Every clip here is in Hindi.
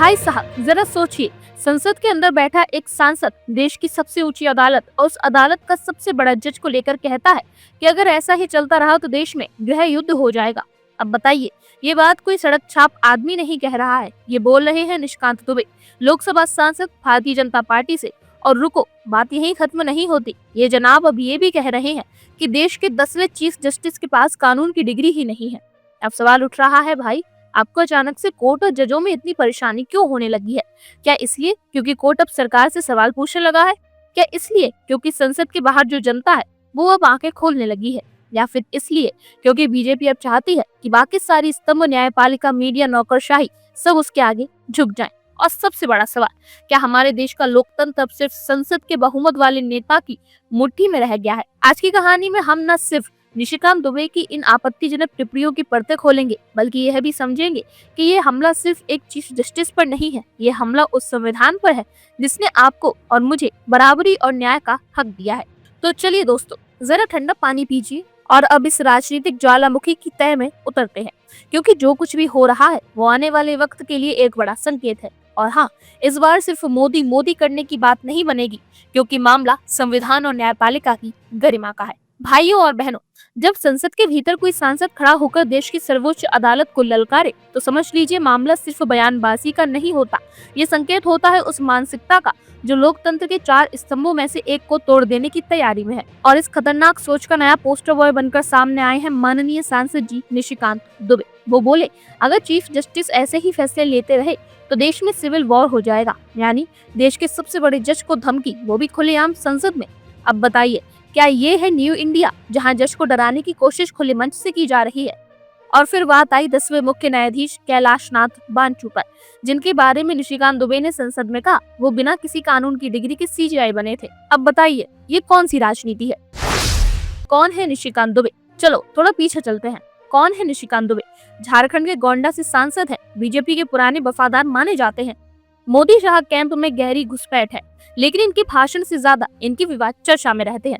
भाई साहब जरा सोचिए, संसद के अंदर बैठा एक सांसद देश की सबसे ऊंची अदालत और उस अदालत का सबसे बड़ा जज को लेकर कहता है कि अगर ऐसा ही चलता रहा तो देश में गृह युद्ध हो जाएगा। अब बताइए, ये बात कोई सड़क छाप आदमी नहीं कह रहा है, ये बोल रहे हैं निशिकांत दुबे, लोकसभा सांसद भारतीय जनता पार्टी से। और रुको, बात यही खत्म नहीं होती। ये जनाब अब ये भी कह रहे हैं कि देश के 10वें चीफ जस्टिस के पास कानून की डिग्री ही नहीं है। अब सवाल उठ रहा है, भाई आपको अचानक से कोर्ट और जजों में इतनी परेशानी क्यों होने लगी है? क्या इसलिए क्योंकि कोर्ट अब सरकार से सवाल पूछने लगा है? क्या इसलिए क्योंकि संसद के बाहर जो जनता है वो अब आंखें खोलने लगी है? या फिर इसलिए क्योंकि बीजेपी अब चाहती है कि बाकी सारी स्तंभ, न्यायपालिका, मीडिया, नौकरशाही सब उसके आगे झुक जाएं? और सबसे बड़ा सवाल, क्या हमारे देश का लोकतंत्र अब सिर्फ संसद के बहुमत वाले नेता की मुट्ठी में रह गया है? आज की कहानी में हम न सिर्फ निशिकांत दुबे की इन आपत्तिजनक टिप्पणियों की परतें खोलेंगे, बल्कि यह भी समझेंगे कि ये हमला सिर्फ एक चीफ जस्टिस पर नहीं है, ये हमला उस संविधान पर है जिसने आपको और मुझे बराबरी और न्याय का हक दिया है। तो चलिए दोस्तों, जरा ठंडा पानी पीजिए और अब इस राजनीतिक ज्वालामुखी की तह में उतरते हैं, क्योंकि जो कुछ भी हो रहा है वो आने वाले वक्त के लिए एक बड़ा संकेत है। और हाँ, इस बार सिर्फ मोदी मोदी करने की बात नहीं बनेगी, क्योंकि मामला संविधान और न्यायपालिका की गरिमा का है। भाइयों और बहनों, जब संसद के भीतर कोई सांसद खड़ा होकर देश की सर्वोच्च अदालत को ललकारे तो समझ लीजिए मामला सिर्फ बयानबाजी का नहीं होता, ये संकेत होता है उस मानसिकता का जो लोकतंत्र के 4 स्तंभों में से एक को तोड़ देने की तैयारी में है। और इस खतरनाक सोच का नया पोस्टर बॉय बनकर सामने आए हैं माननीय सांसद जी निशिकांत दुबे। वो बोले, अगर चीफ जस्टिस ऐसे ही फैसले लेते रहे तो देश में सिविल वॉर हो जाएगा, यानी देश के सबसे बड़े जज को धमकी, वो भी खुलेआम संसद में। अब बताइए, क्या ये है न्यू इंडिया, जहां जज को डराने की कोशिश खुले मंच से की जा रही है? और फिर बात आई 10वें मुख्य न्यायाधीश कैलाश नाथ बांचू पर, जिनके बारे में निशिकांत दुबे ने संसद में कहा वो बिना किसी कानून की डिग्री के सीजीआई बने थे। अब बताइए, ये कौन सी राजनीति है? कौन है निशिकांत दुबे? चलो थोड़ा पीछे चलते हैं। कौन है निशिकांत दुबे? झारखंड के गोंडा से सांसद हैं, बीजेपी के पुराने वफादार माने जाते हैं। मोदी शाह कैंप में गहरी घुसपैठ है, लेकिन इनके भाषण से ज्यादा इनकी विवाद चर्चा में रहते हैं।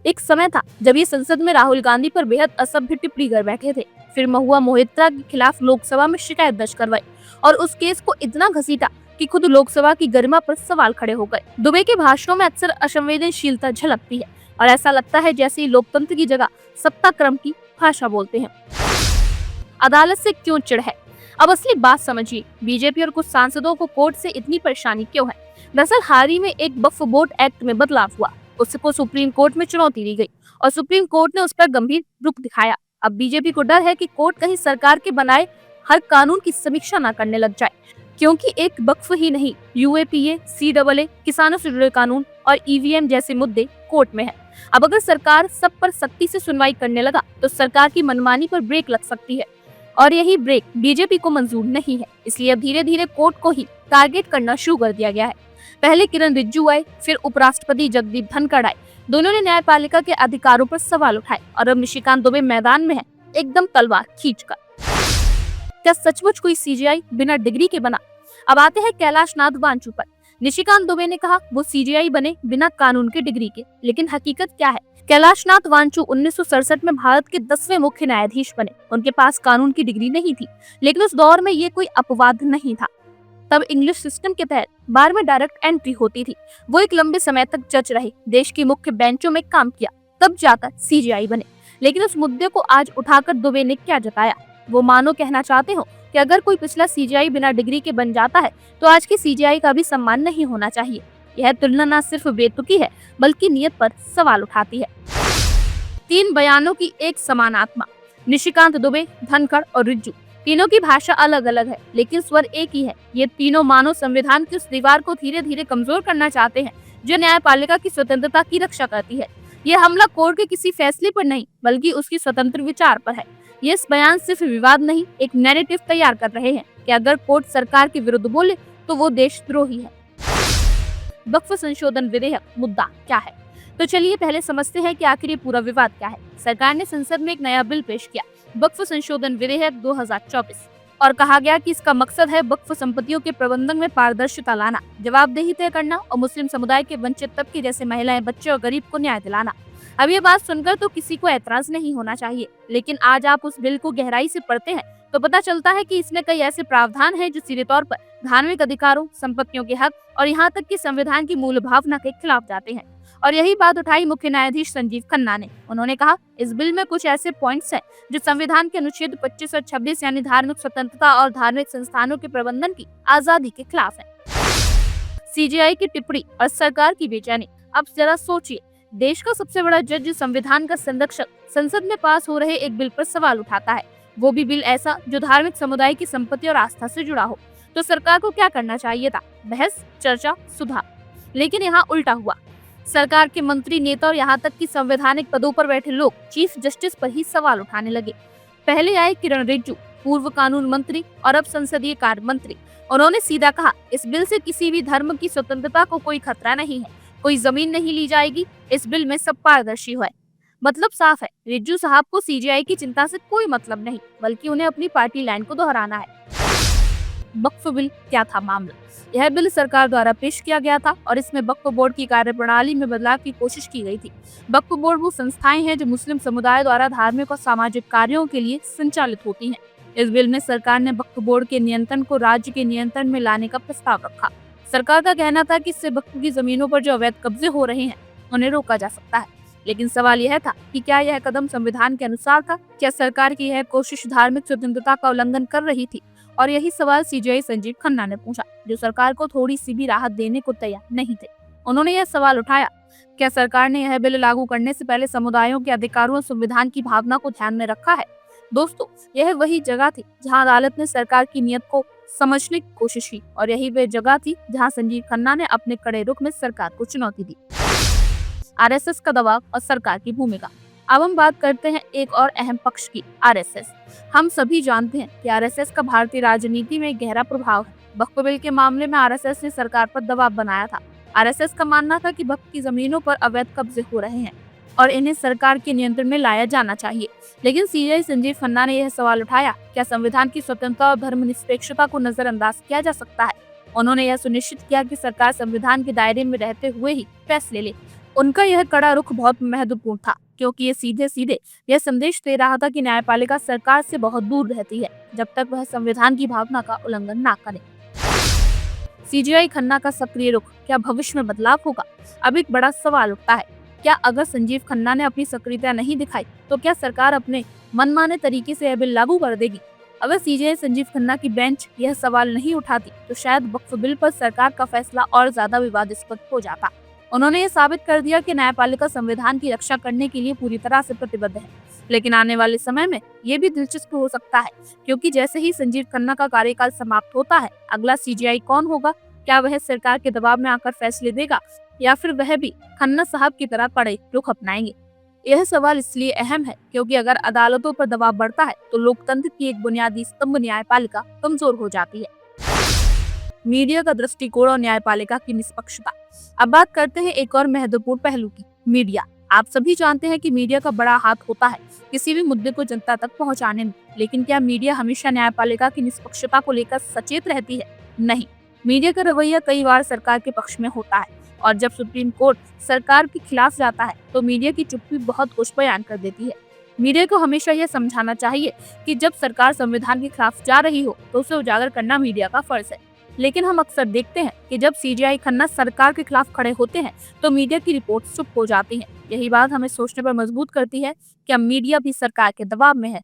एक समय था जब ये संसद में राहुल गांधी पर बेहद असभ्य टिप्पणी कर बैठे थे, फिर महुआ मोहित्रा के खिलाफ लोकसभा में शिकायत दर्ज करवाई और उस केस को इतना घसीटा कि खुद लोकसभा की गरिमा पर सवाल खड़े हो गए। दुबे के भाषणों में अक्सर असंवेदनशीलता झलकती है और ऐसा लगता है जैसे ही लोकतंत्र की जगह सत्ता क्रम की भाषा बोलते हैं। अदालत से क्यों चिढ़ है? अब असली बात समझिए, बीजेपी और कुछ सांसदों को कोर्ट से इतनी परेशानी क्यों है? दरअसल हाल ही में एक वक्फ बोर्ड एक्ट में बदलाव हुआ, उसको सुप्रीम कोर्ट में चुनौती दी गई और सुप्रीम कोर्ट ने उस पर गंभीर रुख दिखाया। अब बीजेपी को डर है कि कोर्ट कहीं सरकार के बनाए हर कानून की समीक्षा न करने लग जाए, क्योंकि एक वक्फ ही नहीं, यूएपीए, सीएए, किसानों से जुड़े कानून और ईवीएम जैसे मुद्दे कोर्ट में है। अब अगर सरकार सब पर सख्ती से सुनवाई करने लगा तो सरकार की मनमानी पर ब्रेक लग सकती है, और यही ब्रेक बीजेपी को मंजूर नहीं है। इसलिए अब धीरे धीरे कोर्ट को ही टारगेट करना शुरू कर दिया गया है। पहले किरण रिजिजू आए, फिर उपराष्ट्रपति जगदीप धनखड़ आए, दोनों ने न्यायपालिका के अधिकारों पर सवाल उठाए और अब निशिकांत दुबे मैदान में है, एकदम तलवार खींचकर। क्या सचमुच कोई सीजीआई बिना डिग्री के बना? अब आते हैं कैलाश नाथ बांचू पर। निशिकांत दुबे ने कहा वो सीजीआई बने बिना कानून की डिग्री के, लेकिन हकीकत क्या है? कैलाश नाथ बांचू 1967 में भारत के 10वें मुख्य न्यायाधीश बने। उनके पास कानून की डिग्री नहीं थी, लेकिन उस दौर में ये कोई अपवाद नहीं था। तब इंग्लिश सिस्टम के तहत बार में डायरेक्ट एंट्री होती थी। वो एक लंबे समय तक जज रहे, देश की मुख्य बेंचों में काम किया, तब जाकर सीजीआई बने। लेकिन उस मुद्दे को आज उठाकर दुबे ने क्या जताया? वो मानो कहना चाहते हो कि अगर कोई पिछला सीजीआई बिना डिग्री के बन जाता है तो आज की सीजीआई का भी सम्मान नहीं होना चाहिए। यह तुलना न सिर्फ बेतुकी है, बल्कि नियत पर सवाल उठाती है। 3 बयानों की एक समान आत्मा, निशिकांत दुबे, धनखड़ और रिजिजू, तीनों की भाषा अलग अलग है, लेकिन स्वर एक ही है। ये तीनों मानव संविधान की उस दीवार को धीरे धीरे कमजोर करना चाहते हैं जो न्यायपालिका की स्वतंत्रता की रक्षा करती है। ये हमला कोर्ट के किसी फैसले पर नहीं, बल्कि उसकी स्वतंत्र विचार पर है। ये इस बयान सिर्फ विवाद नहीं, एक नैरेटिव तैयार कर रहे हैं कि अगर कोर्ट सरकार के विरुद्ध बोले तो वो देशद्रोही है। वक्फ संशोधन विधेयक मुद्दा क्या है? तो चलिए पहले समझते हैं कि आखिर ये पूरा विवाद क्या है। सरकार ने संसद में एक नया बिल पेश किया, वक्फ संशोधन विधेयक 2024, और कहा गया कि इसका मकसद है वक्फ संपत्तियों के प्रबंधन में पारदर्शिता लाना, जवाबदेही तय करना और मुस्लिम समुदाय के वंचित तबके जैसे महिलाएं, बच्चे और गरीब को न्याय दिलाना। अब ये बात सुनकर तो किसी को ऐतराज नहीं होना चाहिए, लेकिन आज आप उस बिल को गहराई से पढ़ते हैं तो पता चलता है कि इसमें कई ऐसे प्रावधान हैं जो सीधे तौर पर धार्मिक अधिकारों, संपत्तियों के हक और यहाँ तक कि संविधान की मूल भावना के खिलाफ जाते हैं। और यही बात उठाई मुख्य न्यायाधीश संजीव खन्ना ने। उन्होंने कहा, इस बिल में कुछ ऐसे पॉइंट्स हैं जो संविधान के अनुच्छेद 25 और 26 यानी धार्मिक स्वतंत्रता और धार्मिक संस्थानों के प्रबंधन की आजादी के खिलाफ है। सीजेआई की टिप्पणी और सरकार की बेचैनी। अब जरा सोचिए, देश का सबसे बड़ा जज, संविधान का संरक्षक, संसद में पास हो रहे एक बिल पर सवाल उठाता है, वो भी बिल ऐसा जो धार्मिक समुदाय की संपत्ति और आस्था से जुड़ा हो। तो सरकार को क्या करना चाहिए था? बहस, चर्चा, सुधार। लेकिन यहाँ उल्टा हुआ। सरकार के मंत्री, नेता और यहाँ तक कि संवैधानिक पदों पर बैठे लोग चीफ जस्टिस पर ही सवाल उठाने लगे। पहले आए किरण रिजिजू, पूर्व कानून मंत्री और अब संसदीय कार्य मंत्री। उन्होंने सीधा कहा, इस बिल से किसी भी धर्म की स्वतंत्रता को कोई खतरा नहीं है, कोई जमीन नहीं ली जाएगी, इस बिल में सब पारदर्शी है। मतलब साफ है, रिजिजू साहब को सीजेआई की चिंता से कोई मतलब नहीं, बल्कि उन्हें अपनी पार्टी लाइन को दोहराना है। वक्फ बिल क्या था मामला? यह बिल सरकार द्वारा पेश किया गया था और इसमें वक्फ बोर्ड की कार्यप्रणाली में बदलाव की कोशिश की गई थी। वक्फ बोर्ड वो संस्थाएं हैं जो मुस्लिम समुदाय द्वारा धार्मिक और सामाजिक कार्यों के लिए संचालित होती हैं। इस बिल में सरकार ने वक्फ बोर्ड के नियंत्रण को राज्य के नियंत्रण में लाने का प्रस्ताव रखा। सरकार का कहना था कि इससे वक्फ की जमीनों पर जो अवैध कब्जे हो रहे हैं उन्हें रोका जा सकता है। लेकिन सवाल यह था कि क्या यह कदम संविधान के अनुसार था? क्या सरकार की यह कोशिश धार्मिक स्वतंत्रता का उल्लंघन कर रही थी? और यही सवाल सीजेआई संजीव खन्ना ने पूछा, जो सरकार को थोड़ी सी भी राहत देने को तैयार नहीं थे। उन्होंने यह सवाल उठाया, क्या सरकार ने यह बिल लागू करने से पहले समुदायों के अधिकारों और संविधान की भावना को ध्यान में रखा है? दोस्तों, यह वही जगह थी जहां अदालत ने सरकार की नीयत को समझने की कोशिश की और यही वह जगह थी जहां संजीव खन्ना ने अपने कड़े रुख में सरकार को चुनौती दी। आरएसएस का दबाव और सरकार की भूमिका। अब हम बात करते हैं एक और अहम पक्ष की, आरएसएस। हम सभी जानते हैं कि आरएसएस का भारतीय राजनीति में गहरा प्रभाव है। वक्फ बिल के मामले में आरएसएस ने सरकार पर दबाव बनाया था। आरएसएस का मानना था कि वक्फ की जमीनों पर अवैध कब्जे हो रहे हैं और इन्हें सरकार के नियंत्रण में लाया जाना चाहिए। लेकिन सीजेआई संजीव खन्ना ने यह सवाल उठाया, क्या संविधान की स्वतंत्रता और धर्मनिरपेक्षता को नजरअंदाज किया जा सकता है? उन्होंने यह सुनिश्चित किया कि सरकार संविधान के दायरे में रहते हुए ही फैसले ले। उनका यह कड़ा रुख बहुत महत्वपूर्ण था, क्योंकि ये सीधे सीधे यह संदेश दे रहा था कि न्यायपालिका सरकार से बहुत दूर रहती है जब तक वह संविधान की भावना का उल्लंघन ना करे। सीजेआई खन्ना का सक्रिय रुख, क्या भविष्य में बदलाव होगा? अब एक बड़ा सवाल उठता है, क्या अगर संजीव खन्ना ने अपनी सक्रियता नहीं दिखाई तो क्या सरकार अपने मनमाने तरीके से यह बिल लागू कर देगी? अगर सीजेआई संजीव खन्ना की बेंच यह सवाल नहीं उठाती तो शायद वक्फ बिल पर सरकार का फैसला और ज्यादा विवादास्पद हो जाता। उन्होंने ये साबित कर दिया कि न्यायपालिका संविधान की रक्षा करने के लिए पूरी तरह से प्रतिबद्ध है। लेकिन आने वाले समय में ये भी दिलचस्प हो सकता है, क्योंकि जैसे ही संजीव खन्ना का कार्यकाल समाप्त होता है, अगला सीजेआई कौन होगा? क्या वह सरकार के दबाव में आकर फैसले देगा या फिर वह भी खन्ना साहब की तरह कड़े रुख अपनाएंगे? यह सवाल इसलिए अहम है क्योंकि अगर अदालतों पर दबाव बढ़ता है तो लोकतंत्र की एक बुनियादी स्तंभ न्यायपालिका कमजोर हो जाती है। मीडिया का दृष्टिकोण और न्यायपालिका की निष्पक्षता। अब बात करते हैं एक और महत्वपूर्ण पहलू की, मीडिया। आप सभी जानते हैं कि मीडिया का बड़ा हाथ होता है किसी भी मुद्दे को जनता तक पहुंचाने में। लेकिन क्या मीडिया हमेशा न्यायपालिका की निष्पक्षता को लेकर सचेत रहती है? नहीं। मीडिया का रवैया कई बार सरकार के पक्ष में होता है और जब सुप्रीम कोर्ट सरकार के खिलाफ जाता है तो मीडिया की चुप्पी बहुत कुछ बयान कर देती है। मीडिया को हमेशा यह समझाना चाहिए कि जब सरकार संविधान के खिलाफ जा रही हो तो उसे उजागर करना मीडिया का फर्ज है। लेकिन हम अक्सर देखते हैं कि जब सीजेआई खन्ना सरकार के खिलाफ खड़े होते हैं तो मीडिया की रिपोर्ट चुप हो जाती है। यही बात हमें सोचने पर मजबूर करती है कि अब मीडिया भी सरकार के दबाव में है।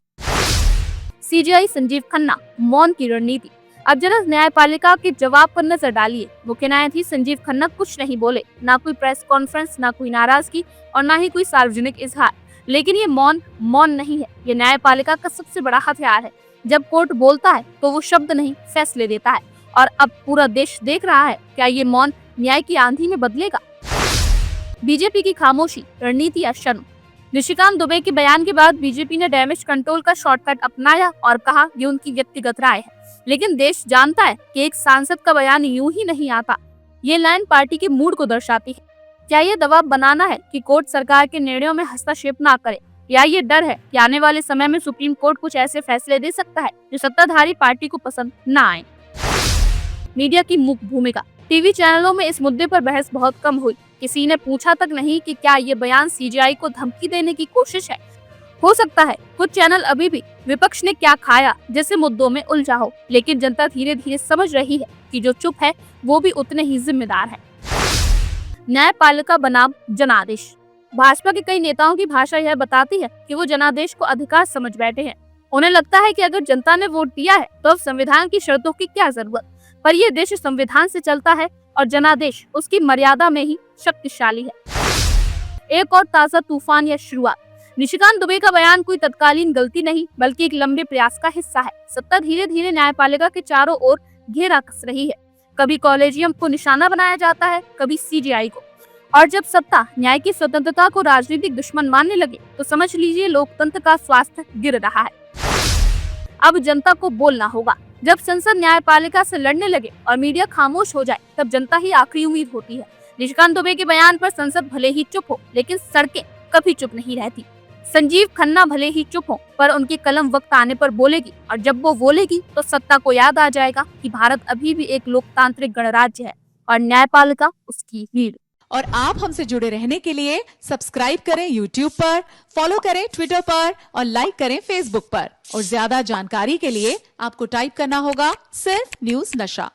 सीजेआई संजीव खन्ना, मौन की रणनीति। अब जरा न्यायपालिका के जवाब पर नजर डालिए। मुख्य न्यायाधीश संजीव खन्ना कुछ नहीं बोले, ना कोई प्रेस कॉन्फ्रेंस, ना कोई नाराजगी और ना ही कोई सार्वजनिक इजहार। लेकिन ये मौन नहीं है, ये न्यायपालिका का सबसे बड़ा हथियार है। जब कोर्ट बोलता है तो वो शब्द नहीं, फैसले देता है। और अब पूरा देश देख रहा है, क्या ये मौन न्याय की आंधी में बदलेगा? बीजेपी की खामोशी, रणनीति या शर्म। निशिकांत दुबे के बयान के बाद बीजेपी ने डैमेज कंट्रोल का शॉर्टकट अपनाया और कहा ये उनकी व्यक्तिगत राय है। लेकिन देश जानता है कि एक सांसद का बयान यूं ही नहीं आता। ये लाइन पार्टी के मूड को दर्शाती है। क्या ये दबाव बनाना है कि कोर्ट सरकार के निर्णयों में हस्तक्षेप ना करे, या ये डर है कि आने वाले समय में सुप्रीम कोर्ट कुछ ऐसे फैसले दे सकता है जो सत्ताधारी पार्टी को पसंद ना आए? मीडिया की मुख्य भूमिका। टीवी चैनलों में इस मुद्दे पर बहस बहुत कम हुई। किसी ने पूछा तक नहीं कि क्या ये बयान सीजेआई को धमकी देने की कोशिश है। हो सकता है कुछ चैनल अभी भी विपक्ष ने क्या खाया जैसे मुद्दों में उलझा हो, लेकिन जनता धीरे धीरे समझ रही है जबकि जो चुप है वो भी उतने ही जिम्मेदार है। न्यायपालिका बनाम जनादेश। भाजपा के कई नेताओं की भाषा यह बताती है कि वो जनादेश को अधिकार समझ बैठे हैं। उन्हें लगता है कि अगर जनता ने वोट दिया है तो अब संविधान की शर्तों की क्या जरूरत, पर यह देश संविधान से चलता है और जनादेश उसकी मर्यादा में ही शक्तिशाली है। एक और ताजा तूफान या शुरुआत। निशिकांत दुबे का बयान कोई तत्कालीन गलती नहीं बल्कि एक लंबे प्रयास का हिस्सा है। सत्ता धीरे धीरे न्यायपालिका के चारों ओर घेरा कस रही है। कभी कॉलेजियम को निशाना बनाया जाता है, कभी सीजेआई को, और जब सत्ता न्याय की स्वतंत्रता को राजनीतिक दुश्मन मानने लगे तो समझ लीजिए लोकतंत्र का स्वास्थ्य गिर रहा है। अब जनता को बोलना होगा। जब संसद न्यायपालिका से लड़ने लगे और मीडिया खामोश हो जाए तब जनता ही आखिरी उम्मीद होती है। निशिकांत दुबे के बयान पर संसद भले ही चुप हो लेकिन सड़कें कभी चुप नहीं रहती। संजीव खन्ना भले ही चुप हो पर उनकी कलम वक्त आने पर बोलेगी, और जब वो बोलेगी तो सत्ता को याद आ जाएगा कि भारत अभी भी एक लोकतांत्रिक गणराज्य है और न्यायपालिका उसकी रीढ़। और आप हमसे जुड़े रहने के लिए सब्सक्राइब करें YouTube पर, फॉलो करें Twitter पर और लाइक करें Facebook पर। और ज्यादा जानकारी के लिए आपको टाइप करना होगा सिर्फ न्यूज़ नशा।